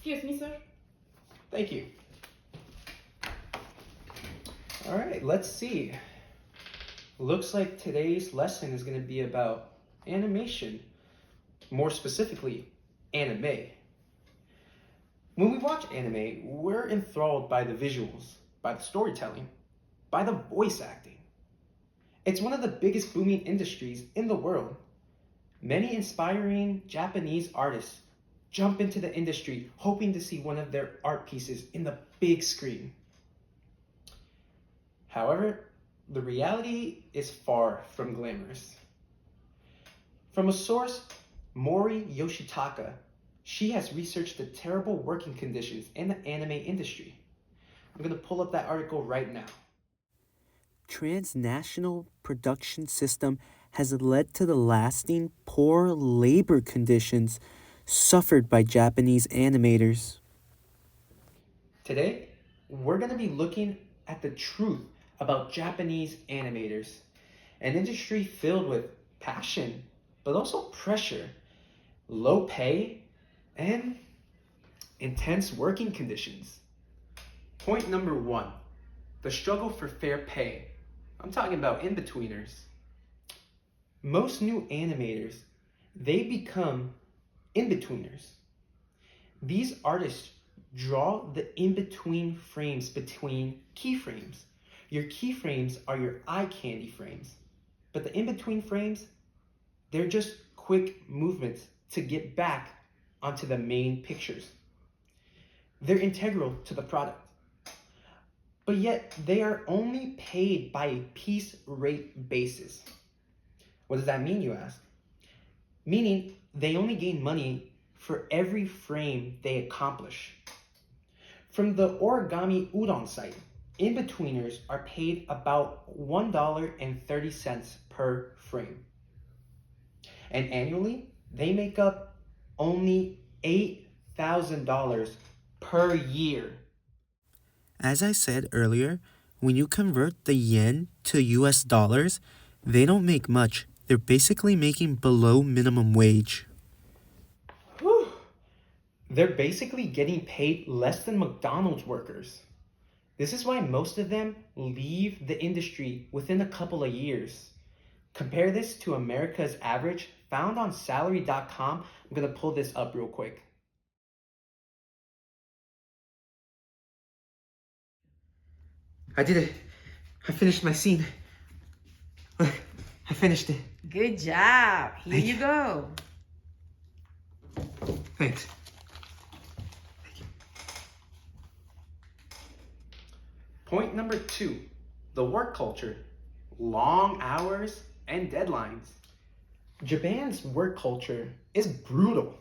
Excuse me, sir. Thank you. All right, let's see. Looks like today's lesson is going to be about animation, more specifically, anime. When we watch anime, we're enthralled by the visuals, by the storytelling, by the voice acting. It's one of the biggest booming industries in the world. Many inspiring Japanese artists jump into the industry hoping to see one of their art pieces in the big screen. However, the reality is far from glamorous. From a source, Mori Yoshitaka, she has researched the terrible working conditions in the anime industry. I'm going to pull up that article right now. Transnational production system has led to the lasting poor labor conditions suffered by Japanese animators. Today, we're going to be looking at the truth about Japanese animators, an industry filled with passion, but also pressure, low pay, and intense working conditions. Point number one, the struggle for fair pay. I'm talking about in-betweeners. Most new animators, they become in-betweeners. These artists draw the in-between frames between keyframes. Your keyframes are your eye candy frames, but the in-between frames, they're just quick movements to get back onto the main pictures. They're integral to the product, but yet they are only paid by a piece rate basis. What does that mean, you ask? Meaning they only gain money for every frame they accomplish. From the Origami Udon site, in-betweeners are paid about $1.30 per frame. And annually, they make up only $8,000 per year. As I said earlier, when you convert the yen to US dollars, they don't make much. They're basically making below minimum wage. Whew. They're basically getting paid less than McDonald's workers. This is why most of them leave the industry within a couple of years. Compare this to America's average found on salary.com. I'm going to pull this up real quick. I did it. I finished my scene. I finished it. Good job. Here you go. Thanks. Point number two, the work culture, long hours and deadlines. Japan's work culture is brutal.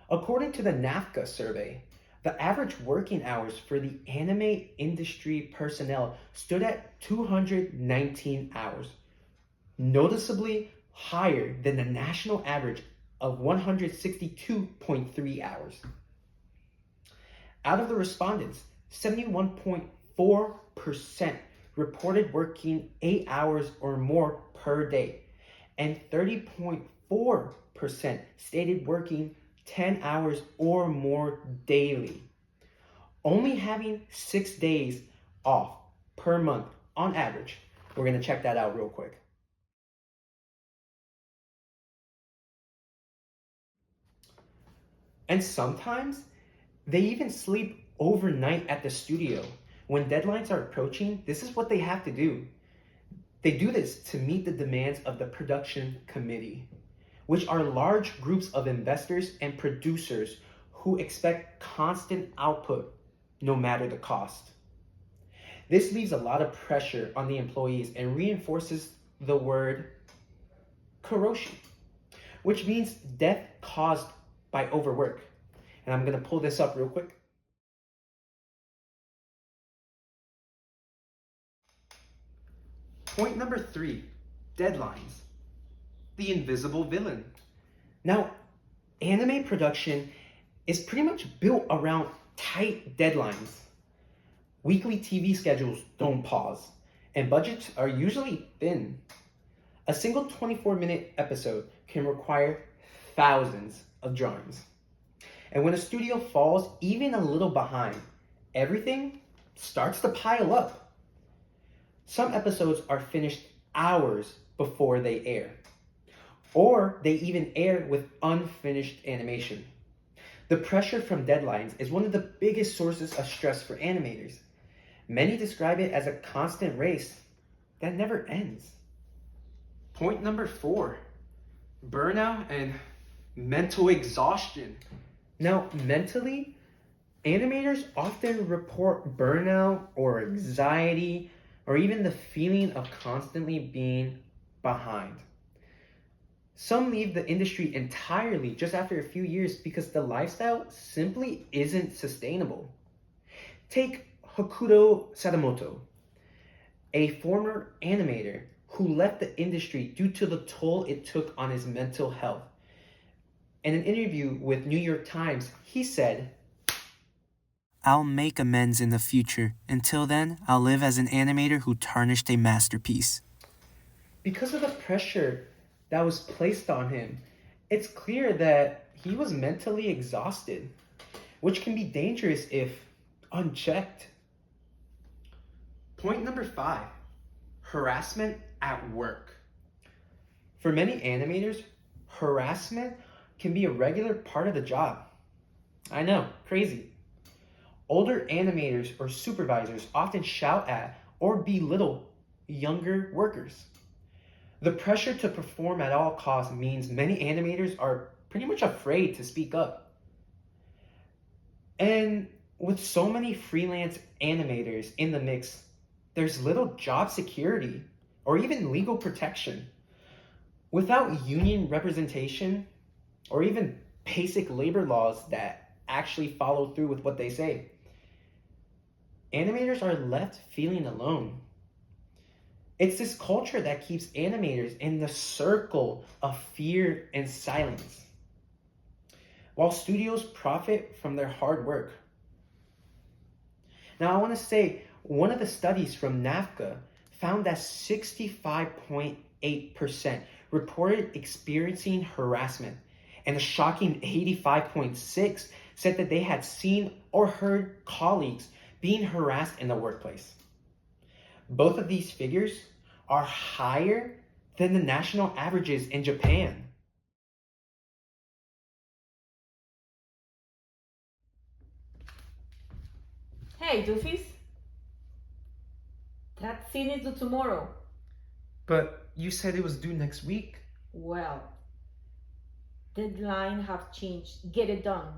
According to the NAFCA survey, the average working hours for the anime industry personnel stood at 219 hours, noticeably higher than the national average of 162.3 hours. Out of the respondents, 71.4% reported working 8 hours or more per day, and 30.4% stated working 10 hours or more daily. Only having 6 days off per month on average. We're going to check that out real quick. And sometimes they even sleep overnight at the studio. When deadlines are approaching, this is what they have to do. They do this to meet the demands of the production committee, which are large groups of investors and producers who expect constant output no matter the cost. This leaves a lot of pressure on the employees and reinforces the word karoshi, which means death caused by overwork. And I'm going to pull this up real quick. Point number three, deadlines. The invisible villain. Now, anime production is pretty much built around tight deadlines. Weekly TV schedules don't pause, and budgets are usually thin. A single 24-minute episode can require thousands of drawings. And when a studio falls even a little behind, everything starts to pile up. Some episodes are finished hours before they air, or they even air with unfinished animation. The pressure from deadlines is one of the biggest sources of stress for animators. Many describe it as a constant race that never ends. Point number 4, burnout and mental exhaustion. Now, mentally, animators often report burnout or anxiety or even the feeling of constantly being behind. Some leave the industry entirely just after a few years because the lifestyle simply isn't sustainable. Take Hokuto Sadamoto, a former animator who left the industry due to the toll it took on his mental health. In an interview with New York Times, he said, I'll make amends in the future. Until then, I'll live as an animator who tarnished a masterpiece. because of the pressure that was placed on him, it's clear that he was mentally exhausted, which can be dangerous if unchecked. Point number 5, harassment at work. For many animators, harassment can be a regular part of the job. I know, crazy. Older animators or supervisors often shout at or belittle younger workers. The pressure to perform at all costs means many animators are pretty much afraid to speak up. And with so many freelance animators in the mix, there's little job security or even legal protection. Without union representation or even basic labor laws that actually follow through with what they say, animators are left feeling alone. It's this culture that keeps animators in the circle of fear and silence. While studios profit from their hard work. Now, I want to say one of the studies from NAFCA found that 65.8% reported experiencing harassment, and a shocking 85.6% said that they had seen or heard colleagues being harassed in the workplace. Both of these figures are higher than the national averages in Japan. Hey, doofies. That scene is due tomorrow. But you said it was due next week. Well, deadline have changed. Get it done.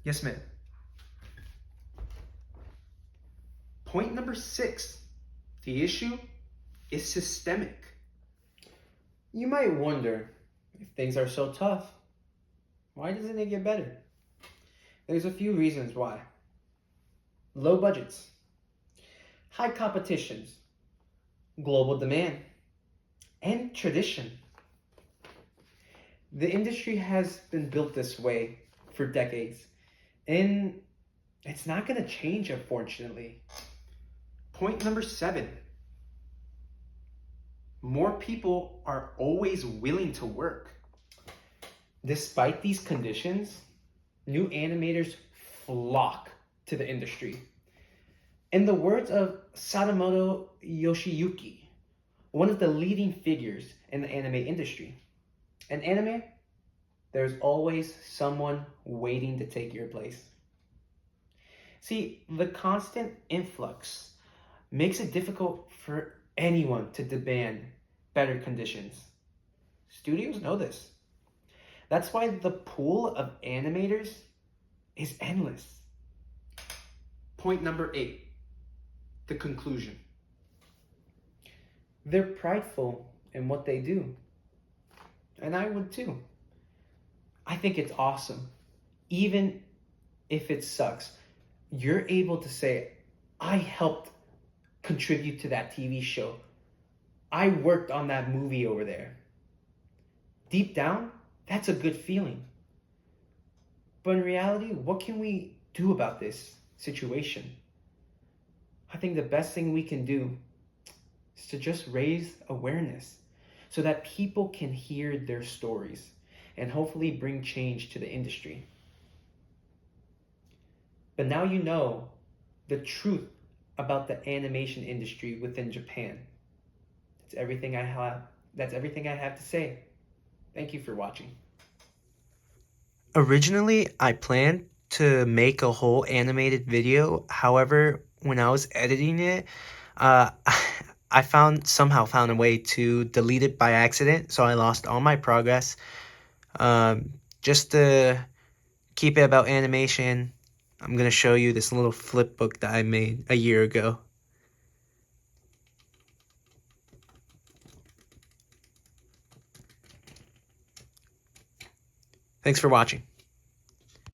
Yes, ma'am. Point number 6. The issue is systemic. You might wonder, if things are so tough, why doesn't it get better? There's a few reasons why. Low budgets, high competitions, global demand, and tradition. The industry has been built this way for decades, and it's not going to change, unfortunately. Point number 7. More people are always willing to work. Despite these conditions, new animators flock to the industry. In the words of Sadamoto Yoshiyuki, one of the leading figures in the anime industry, in anime, there's always someone waiting to take your place. See, the constant influx makes it difficult for anyone to demand better conditions. Studios know this. That's why the pool of animators is endless. Point number 8, the conclusion. They're prideful in what they do. And I would too. I think it's awesome. Even if it sucks, you're able to say, I helped contribute to that TV show. I worked on that movie over there. Deep down, that's a good feeling. But in reality, what can we do about this situation? I think the best thing we can do is to just raise awareness so that people can hear their stories and hopefully bring change to the industry. But now you know the truth about the animation industry within Japan. That's everything I have. That's everything I have to say. Thank you for watching. Originally, I planned to make a whole animated video. However, when I was editing it, uh, I somehow found a way to delete it by accident, so I lost all my progress. Just to keep it about animation, I'm gonna show you this little flip book that I made a year ago. Thanks for watching.